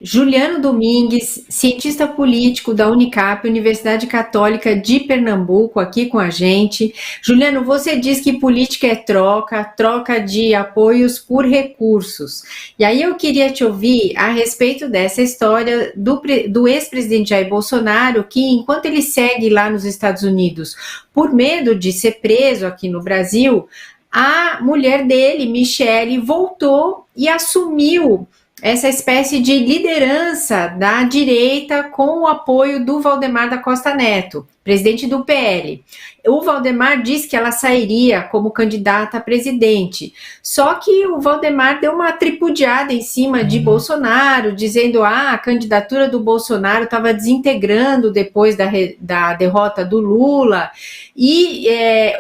Juliano Domingues, cientista político da Unicap, Universidade Católica de Pernambuco, aqui com a gente. Juliano, você diz que política é troca, troca de apoios por recursos. E aí eu queria te ouvir a respeito dessa história do ex-presidente Jair Bolsonaro, que enquanto ele segue lá nos Estados Unidos, por medo de ser preso aqui no Brasil, a mulher dele, Michele, voltou e assumiu essa espécie de liderança da direita com o apoio do Valdemar da Costa Neto, presidente do PL. O Valdemar disse que ela sairia como candidata a presidente, só que o Valdemar deu uma tripudiada em cima de Bolsonaro, dizendo que a candidatura do Bolsonaro estava desintegrando depois da derrota do Lula, e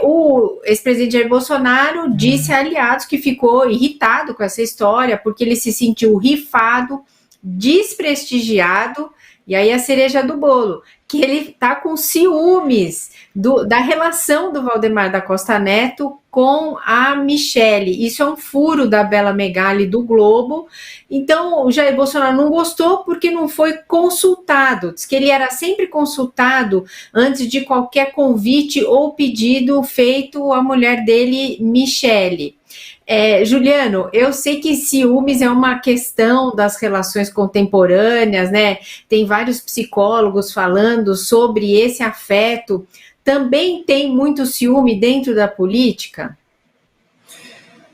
o ex-presidente Jair Bolsonaro disse a aliados que ficou irritado com essa história, porque ele se sentiu rifado, desprestigiado, e aí a cereja do bolo, que ele está com ciúmes da relação do Valdemar da Costa Neto com a Michele. Isso é um furo da Bela Megali do Globo. Então, o Jair Bolsonaro não gostou porque não foi consultado. Diz que ele era sempre consultado antes de qualquer convite ou pedido feito à mulher dele, Michele. Juliano, eu sei que ciúmes é uma questão das relações contemporâneas, né? Tem vários psicólogos falando sobre esse afeto. Também tem muito ciúme dentro da política?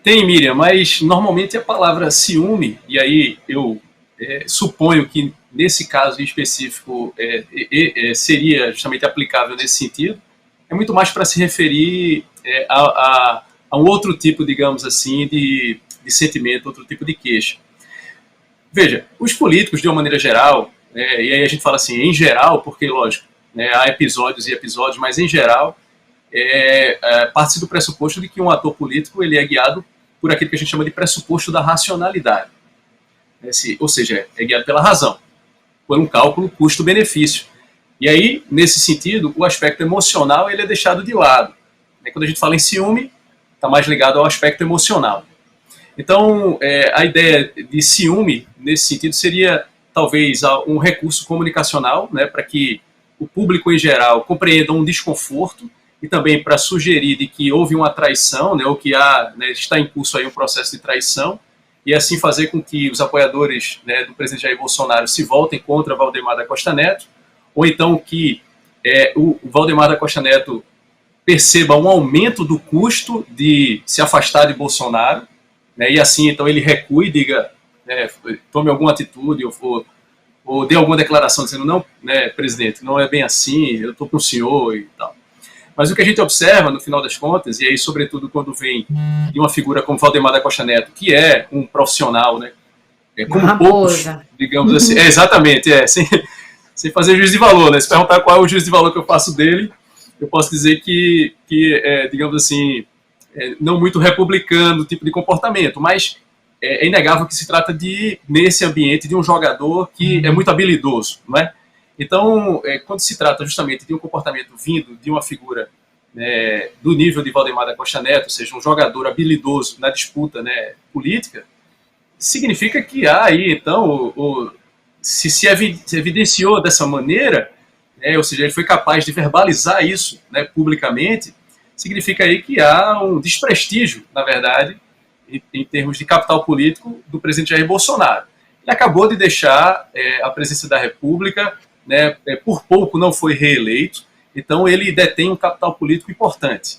Tem, Miriam, mas normalmente a palavra ciúme, e aí eu suponho que nesse caso em específico seria justamente aplicável nesse sentido, é muito mais para se referir a um outro tipo, digamos assim, de sentimento, outro tipo de queixa. Veja, os políticos, de uma maneira geral, e aí a gente fala assim, em geral, porque, lógico, há episódios e episódios, mas em geral, parte do pressuposto de que um ator político ele é guiado por aquilo que a gente chama de pressuposto da racionalidade. Ou seja, é guiado pela razão, por um cálculo custo-benefício. E aí, nesse sentido, o aspecto emocional ele é deixado de lado. Quando a gente fala em ciúme, está mais ligado ao aspecto emocional. Então, a ideia de ciúme, nesse sentido, seria talvez um recurso comunicacional, para que o público em geral compreenda um desconforto e também para sugerir de que houve uma traição, ou que está em curso aí um processo de traição, e assim fazer com que os apoiadores do presidente Jair Bolsonaro se voltem contra Valdemar da Costa Neto, ou então que o Valdemar da Costa Neto perceba um aumento do custo de se afastar de Bolsonaro, e assim então ele recue, diga, tome alguma atitude ou dê alguma declaração dizendo, não, presidente, não é bem assim, eu estou com o senhor e tal. Mas o que a gente observa, no final das contas, e aí sobretudo quando vem de uma figura como Valdemar da Costa Neto, que é um profissional, como poucos, digamos assim, exatamente, sem fazer juízo de valor, se perguntar qual é o juízo de valor que eu faço dele, eu posso dizer que digamos assim, não muito republicano o tipo de comportamento, mas é inegável que se trata nesse ambiente, de um jogador que é muito habilidoso, não é? Então, quando se trata justamente de um comportamento vindo de uma figura do nível de Valdemar da Costa Neto, ou seja, um jogador habilidoso na disputa política, significa que há aí, então, se evidenciou dessa maneira, ou seja, ele foi capaz de verbalizar isso publicamente, significa aí que há um desprestígio, na verdade, em termos de capital político do presidente Jair Bolsonaro. Ele acabou de deixar a presidência da República, por pouco não foi reeleito, então ele detém um capital político importante.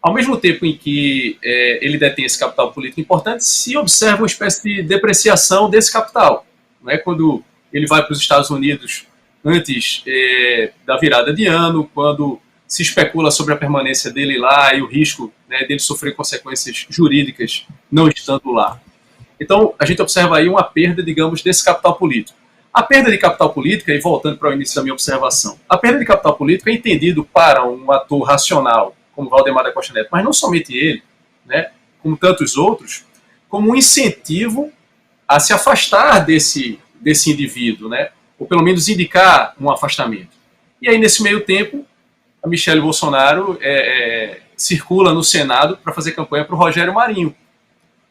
Ao mesmo tempo em que ele detém esse capital político importante, se observa uma espécie de depreciação desse capital. Quando ele vai para os Estados Unidos antes da virada de ano, quando se especula sobre a permanência dele lá e o risco dele sofrer consequências jurídicas não estando lá. Então, a gente observa aí uma perda, digamos, desse capital político. A perda de capital político, e voltando para o início da minha observação, a perda de capital político é entendido para um ator racional, como Valdemar da Costa Neto, mas não somente ele, como tantos outros, como um incentivo a se afastar desse indivíduo, ou pelo menos indicar um afastamento. E aí, nesse meio tempo, a Michele Bolsonaro circula no Senado para fazer campanha para o Rogério Marinho.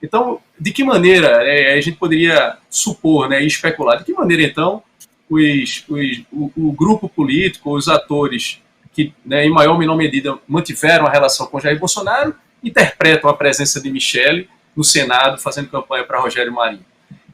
Então, de que maneira a gente poderia supor, né, e especular, de que maneira, então, o grupo político, os atores que, né, em maior ou menor medida, mantiveram a relação com Jair Bolsonaro, interpretam a presença de Michele no Senado, fazendo campanha para Rogério Marinho.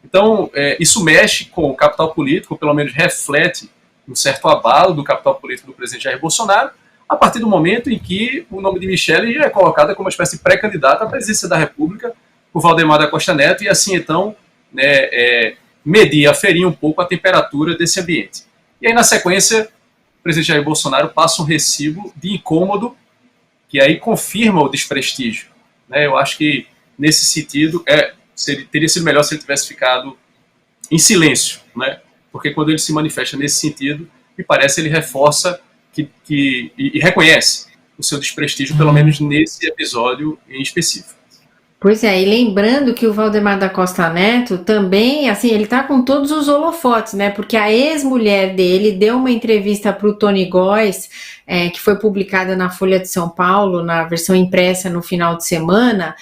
Então, isso mexe com o capital político, ou pelo menos reflete um certo abalo do capital político do presidente Jair Bolsonaro, a partir do momento em que o nome de Michele já é colocado como uma espécie de pré-candidata à presidência da República por Valdemar da Costa Neto, e assim, então, né, medir, aferir um pouco a temperatura desse ambiente. E aí, na sequência, o presidente Jair Bolsonaro passa um recibo de incômodo, que aí confirma o desprestígio. Né? Eu acho que, nesse sentido, teria sido melhor se ele tivesse ficado em silêncio, né? Porque quando ele se manifesta nesse sentido, me parece ele reforça e reconhece o seu desprestígio, pelo menos nesse episódio em específico. Pois é, e lembrando que o Valdemar da Costa Neto também, assim, ele tá com todos os holofotes, né? Porque a ex-mulher dele deu uma entrevista para o Tony Góes, que foi publicada na Folha de São Paulo, na versão impressa no final de semana,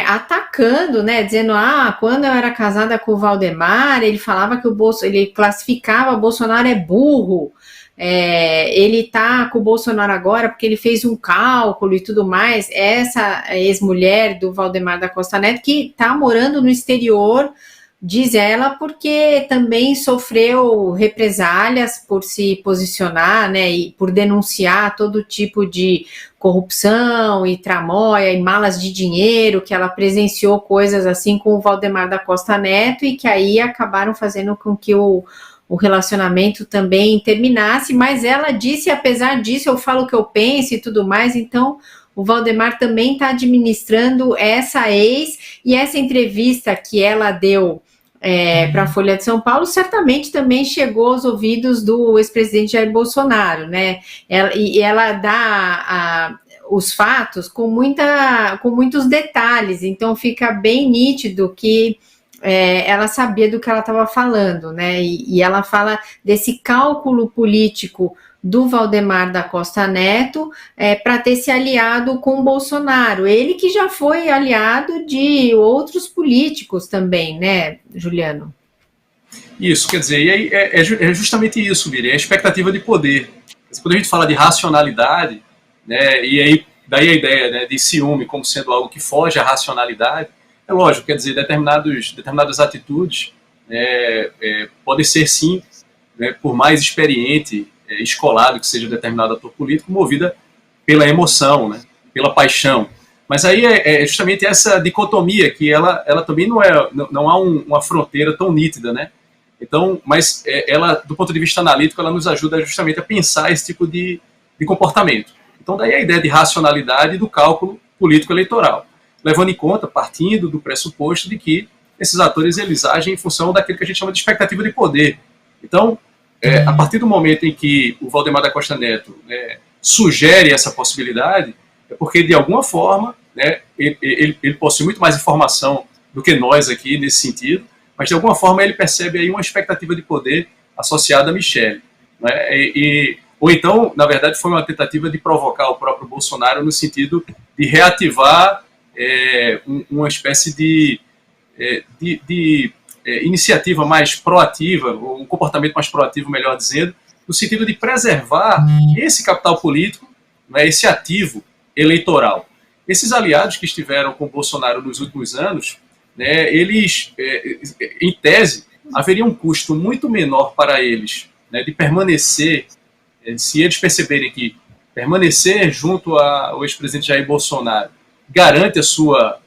atacando, né, dizendo, quando eu era casada com o Valdemar, ele falava que ele classificava o Bolsonaro é burro, ele tá com o Bolsonaro agora porque ele fez um cálculo e tudo mais. Essa ex-mulher do Valdemar da Costa Neto, que tá morando no exterior, diz ela, porque também sofreu represálias por se posicionar, né, e por denunciar todo tipo de corrupção e tramóia e malas de dinheiro, que ela presenciou coisas assim com o Valdemar da Costa Neto e que aí acabaram fazendo com que o relacionamento também terminasse, mas ela disse, apesar disso, eu falo o que eu penso e tudo mais, então o Valdemar também está administrando essa ex, e essa entrevista que ela deu para a Folha de São Paulo, certamente também chegou aos ouvidos do ex-presidente Jair Bolsonaro, né? Ela dá os fatos com muitos detalhes, então fica bem nítido que ela sabia do que ela estava falando, né? E ela fala desse cálculo político do Valdemar da Costa Neto para ter se aliado com o Bolsonaro. Ele que já foi aliado de outros políticos também, né, Juliano? Isso, quer dizer, e aí é justamente isso, Miriam, é a expectativa de poder. Quando a gente fala de racionalidade, né, e aí daí a ideia, né, de ciúme como sendo algo que foge à racionalidade, é lógico, quer dizer, determinadas atitudes podem ser, sim, né, por mais experiente, escolado que seja determinado ator político, movida pela emoção, né, pela paixão. Mas aí é justamente essa dicotomia que ela também não há uma fronteira tão nítida, né? Então, mas ela, do ponto de vista analítico, ela nos ajuda justamente a pensar esse tipo de comportamento. Então, daí a ideia de racionalidade do cálculo político-eleitoral, levando em conta, partindo do pressuposto de que esses atores eles agem em função daquilo que a gente chama de expectativa de poder. Então, a partir do momento em que o Valdemar da Costa Neto sugere essa possibilidade, é porque, de alguma forma, né, ele possui muito mais informação do que nós aqui nesse sentido, mas, de alguma forma, ele percebe aí uma expectativa de poder associada a Michele. Né, ou então, na verdade, foi uma tentativa de provocar o próprio Bolsonaro no sentido de reativar uma espécie de iniciativa mais proativa, ou um comportamento mais proativo, melhor dizendo, no sentido de preservar esse capital político, né, esse ativo eleitoral. Esses aliados que estiveram com o Bolsonaro nos últimos anos, né, eles, em tese, haveria um custo muito menor para eles, né, de permanecer, se eles perceberem que permanecer junto ao ex-presidente Jair Bolsonaro garante a sua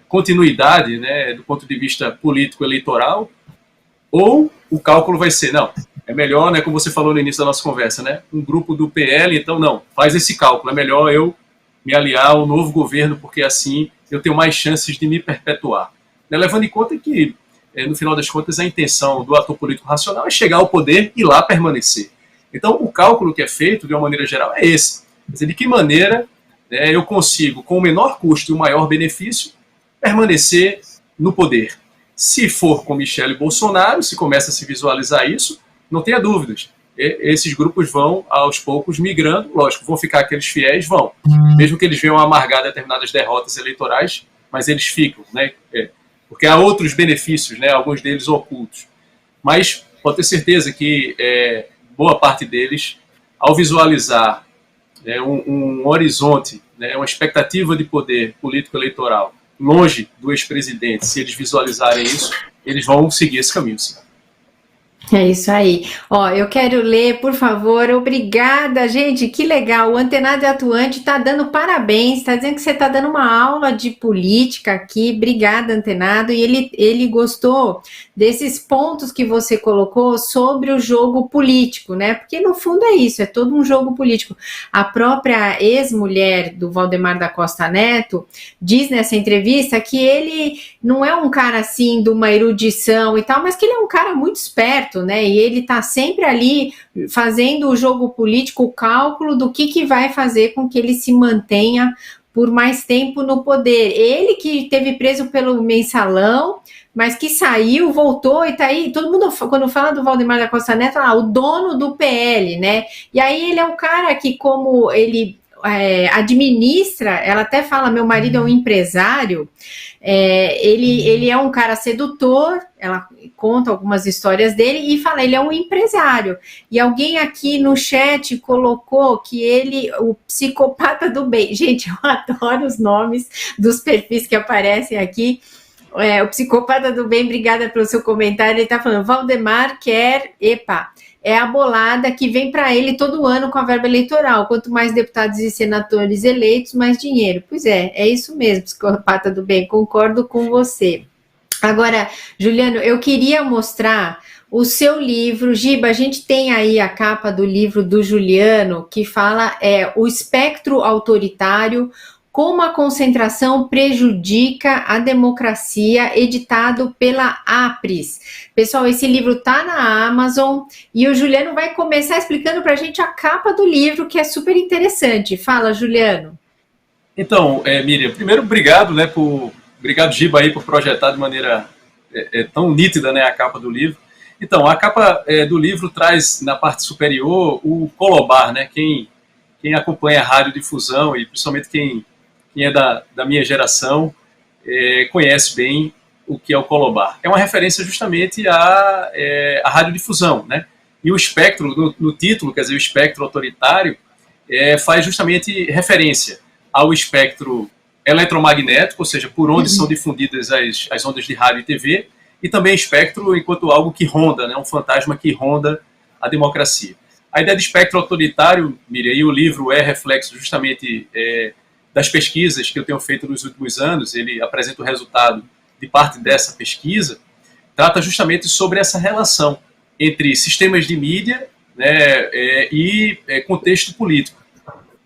continuidade, né, do ponto de vista político-eleitoral, ou o cálculo vai ser, não, é melhor, né, como você falou no início da nossa conversa, né, um grupo do PL, então não, faz esse cálculo, é melhor eu me aliar ao novo governo, porque assim eu tenho mais chances de me perpetuar. Né, levando em conta que, no final das contas, a intenção do ator político racional é chegar ao poder e lá permanecer. Então, o cálculo que é feito, de uma maneira geral, é esse. Quer dizer, de que maneira eu consigo, com o menor custo e o maior benefício, permanecer no poder. Se for com Michele Bolsonaro, se começa a se visualizar isso, não tenha dúvidas. Esses grupos vão, aos poucos, migrando, lógico, vão ficar aqueles fiéis, vão. Mesmo que eles venham amargar determinadas derrotas eleitorais, mas eles ficam, né? Porque há outros benefícios, né? Alguns deles ocultos. Mas pode ter certeza que boa parte deles, ao visualizar um horizonte, né, uma expectativa de poder político-eleitoral longe do ex-presidente, se eles visualizarem isso, eles vão seguir esse caminho, sim. É isso aí. Ó, eu quero ler, por favor. Obrigada, gente. Que legal. O Antenado Atuante está dando parabéns. Está dizendo que você está dando uma aula de política aqui. Obrigada, Antenado. E ele gostou desses pontos que você colocou sobre o jogo político, né? Porque no fundo é isso, é todo um jogo político. A própria ex-mulher do Valdemar da Costa Neto diz nessa entrevista que ele não é um cara assim de uma erudição e tal, mas que ele é um cara muito esperto, né? E ele tá sempre ali fazendo o jogo político, o cálculo do que vai fazer com que ele se mantenha por mais tempo no poder. Ele que teve preso pelo mensalão, mas que saiu, voltou e tá aí. Todo mundo, quando fala do Valdemar da Costa Neto, o dono do PL, né? E aí ele é um cara que, como ele administra, ela até fala, meu marido é um empresário, ele é um cara sedutor, ela conta algumas histórias dele e fala, ele é um empresário. E alguém aqui no chat colocou que ele, o psicopata do bem. Gente, eu adoro os nomes dos perfis que aparecem aqui. O psicopata do bem, obrigada pelo seu comentário. Ele está falando, Valdemar quer, é a bolada que vem para ele todo ano com a verba eleitoral. Quanto mais deputados e senadores eleitos, mais dinheiro. Pois é isso mesmo, psicopata do bem, concordo com você. Agora, Juliano, eu queria mostrar o seu livro. Giba, a gente tem aí a capa do livro do Juliano, que fala O Espectro Autoritário, como a concentração prejudica a democracia, editado pela Apris. Pessoal, esse livro está na Amazon e o Juliano vai começar explicando para a gente a capa do livro, que é super interessante. Fala, Juliano. Então, Miriam, primeiro, obrigado, né, obrigado, Giba, aí, por projetar de maneira tão nítida, né, a capa do livro. Então, a capa do livro traz na parte superior o Colobar, né, quem acompanha a radiodifusão e principalmente quem é da minha geração conhece bem o que é o Colobar. É uma referência justamente à radiodifusão, né? E o espectro, no título, quer dizer, o espectro autoritário, faz justamente referência ao espectro eletromagnético, ou seja, por onde são difundidas as ondas de rádio e TV, e também espectro enquanto algo que ronda, né? Um fantasma que ronda a democracia. A ideia de espectro autoritário, Miriam, e o livro é reflexo justamente das pesquisas que eu tenho feito nos últimos anos. Ele apresenta o resultado de parte dessa pesquisa, trata justamente sobre essa relação entre sistemas de mídia, né, e contexto político.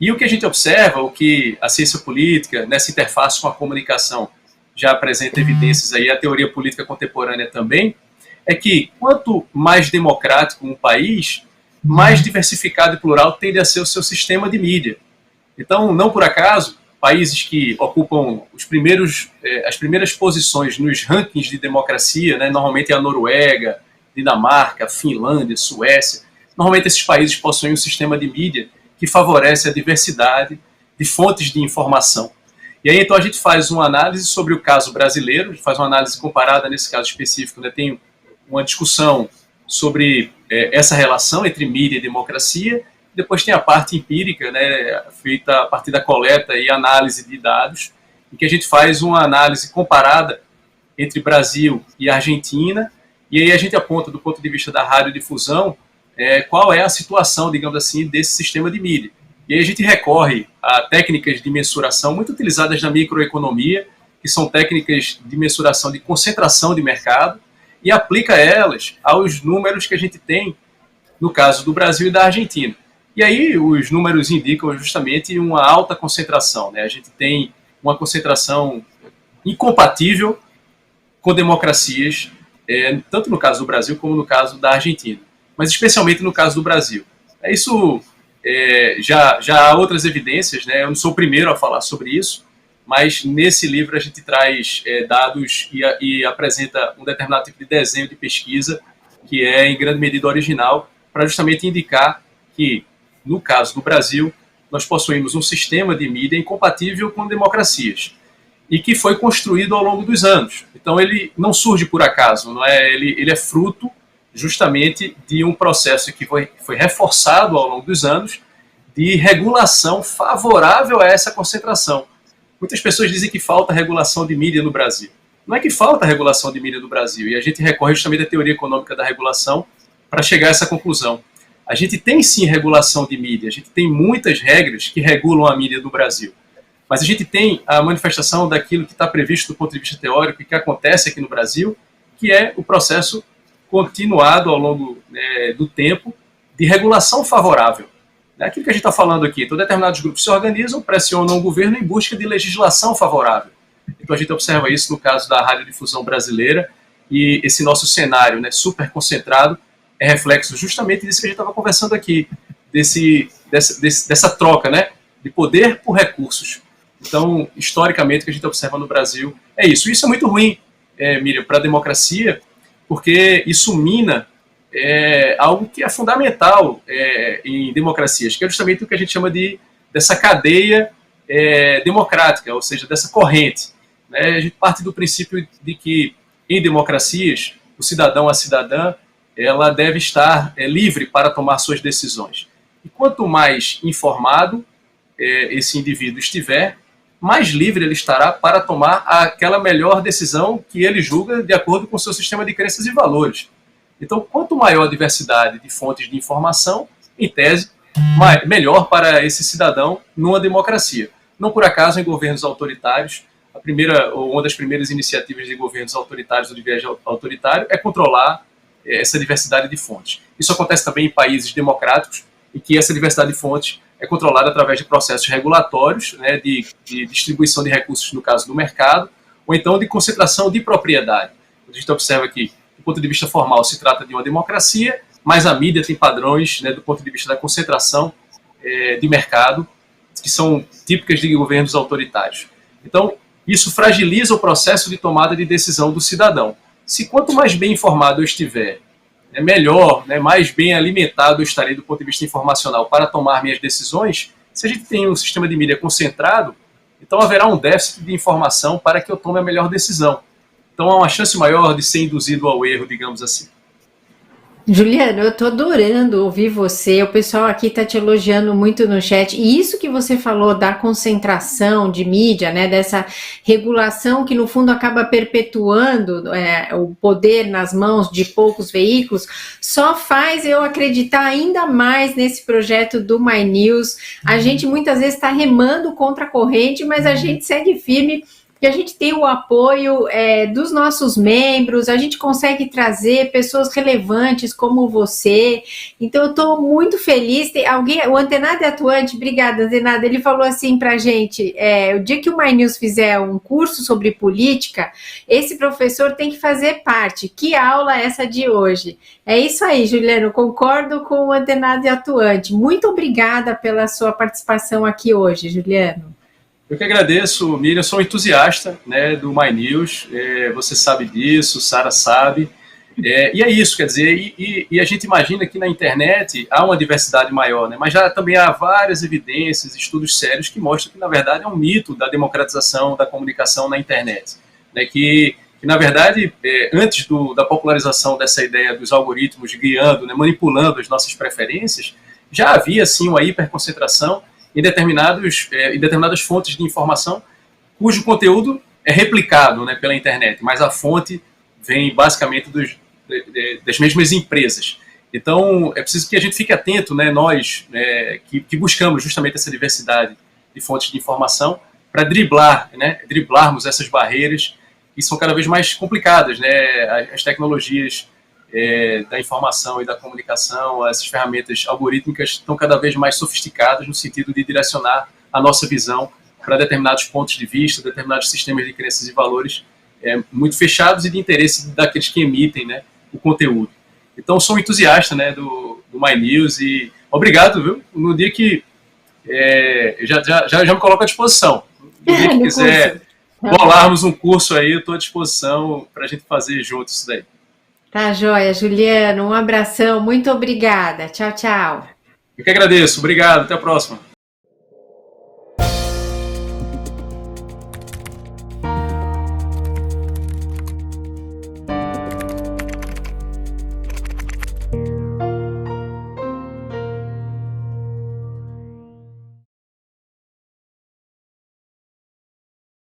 E o que a gente observa, o que a ciência política, nessa interface com a comunicação, já apresenta evidências aí, a teoria política contemporânea também, é que quanto mais democrático um país, mais diversificado e plural tende a ser o seu sistema de mídia. Então, não por acaso, países que ocupam as primeiras posições nos rankings de democracia, né, normalmente é a Noruega, Dinamarca, Finlândia, Suécia, normalmente esses países possuem um sistema de mídia que favorece a diversidade de fontes de informação. E aí, então, a gente faz uma análise sobre o caso brasileiro, a gente faz uma análise comparada nesse caso específico, né, tem uma discussão sobre essa relação entre mídia e democracia. Depois tem a parte empírica, né, feita a partir da coleta e análise de dados, em que a gente faz uma análise comparada entre Brasil e Argentina, e aí a gente aponta, do ponto de vista da radiodifusão, qual é a situação, digamos assim, desse sistema de mídia. E aí a gente recorre a técnicas de mensuração muito utilizadas na microeconomia, que são técnicas de mensuração de concentração de mercado, e aplica elas aos números que a gente tem no caso do Brasil e da Argentina. E aí os números indicam justamente uma alta concentração, né? A gente tem uma concentração incompatível com democracias, tanto no caso do Brasil como no caso da Argentina, mas especialmente no caso do Brasil. Isso já há outras evidências, né? Eu não sou o primeiro a falar sobre isso, mas nesse livro a gente traz dados e apresenta um determinado tipo de desenho de pesquisa que é em grande medida original, para justamente indicar que, no caso do Brasil, nós possuímos um sistema de mídia incompatível com democracias. e que foi construído ao longo dos anos. Então ele não surge por acaso, não é? Ele é fruto justamente de um processo que foi reforçado ao longo dos anos de regulação favorável a essa concentração. Muitas pessoas dizem que falta regulação de mídia no Brasil. Não é que falta regulação de mídia no Brasil, e a gente recorre justamente à teoria econômica da regulação para chegar a essa conclusão. A gente tem sim regulação de mídia, a gente tem muitas regras que regulam a mídia do Brasil, mas a gente tem a manifestação daquilo que está previsto do ponto de vista teórico e que acontece aqui no Brasil, que é o processo continuado ao longo do tempo de regulação favorável. É aquilo que a gente está falando aqui. Então, determinados grupos se organizam, pressionam o governo em busca de legislação favorável. Então, a gente observa isso no caso da radiodifusão brasileira, e esse nosso cenário, né, super concentrado é reflexo justamente disso que a gente estava conversando aqui, dessa troca, né, de poder por recursos. Então, historicamente, o que a gente observa no Brasil é isso. Isso é muito ruim, Miriam, para a democracia, porque isso mina algo que é fundamental em democracias, que é justamente o que a gente chama dessa cadeia democrática, ou seja, dessa corrente. Né? A gente parte do princípio de que, em democracias, o cidadão, a cidadã, ela deve estar livre para tomar suas decisões. E quanto mais informado esse indivíduo estiver, mais livre ele estará para tomar aquela melhor decisão que ele julga de acordo com o seu sistema de crenças e valores. Então, quanto maior a diversidade de fontes de informação, em tese, melhor para esse cidadão numa democracia. Não por acaso, em governos autoritários, uma das primeiras iniciativas de governos autoritários ou de viés autoritário é controlar essa diversidade de fontes. Isso acontece também em países democráticos, em que essa diversidade de fontes é controlada através de processos regulatórios, né, de distribuição de recursos, no caso do mercado, ou então de concentração de propriedade. A gente observa que, do ponto de vista formal, se trata de uma democracia, mas a mídia tem padrões, né, do ponto de vista da concentração de mercado, que são típicas de governos autoritários. Então, isso fragiliza o processo de tomada de decisão do cidadão. Se quanto mais bem informado eu estiver, melhor, mais bem alimentado eu estarei do ponto de vista informacional para tomar minhas decisões, se a gente tem um sistema de mídia concentrado, então haverá um déficit de informação para que eu tome a melhor decisão. Então há uma chance maior de ser induzido ao erro, digamos assim. Juliano, eu tô adorando ouvir você, o pessoal aqui tá te elogiando muito no chat, e isso que você falou da concentração de mídia, né, dessa regulação que no fundo acaba perpetuando o poder nas mãos de poucos veículos, só faz eu acreditar ainda mais nesse projeto do My News. A gente muitas vezes está remando contra a corrente, mas a gente segue firme, que a gente tem o apoio dos nossos membros, a gente consegue trazer pessoas relevantes como você, então eu estou muito feliz. Tem o Antenado Atuante, obrigada Antenado, ele falou assim para a gente, o dia que o My News fizer um curso sobre política, esse professor tem que fazer parte. Que aula é essa de hoje? É isso aí, Juliano, concordo com o Antenado Atuante. Muito obrigada pela sua participação aqui hoje, Juliano. Eu que agradeço, Miriam, sou um entusiasta, né, do My News, você sabe disso, Sara sabe, e é isso, quer dizer, e a gente imagina que na internet há uma diversidade maior, né, mas já também há várias evidências, estudos sérios que mostram que, na verdade, é um mito da democratização da comunicação na internet, né, que na verdade, antes da popularização dessa ideia dos algoritmos guiando, né, manipulando as nossas preferências, já havia, sim, uma hiperconcentração em determinadas fontes de informação, cujo conteúdo é replicado, né, pela internet, mas a fonte vem basicamente das mesmas empresas. Então, é preciso que a gente fique atento, né, nós que buscamos justamente essa diversidade de fontes de informação, para driblarmos essas barreiras que são cada vez mais complicadas. Né, as tecnologias da informação e da comunicação, essas ferramentas algorítmicas estão cada vez mais sofisticadas no sentido de direcionar a nossa visão para determinados pontos de vista, determinados sistemas de crenças e valores muito fechados e de interesse daqueles que emitem, né, o conteúdo. Então, sou um entusiasta, né, do My News e obrigado, viu? No dia que já me coloco à disposição. No dia que quiser bolarmos um curso aí, eu estou à disposição para a gente fazer juntos isso daí. Tá joia, Juliano, um abração, muito obrigada, tchau, tchau. Eu que agradeço, obrigado, até a próxima.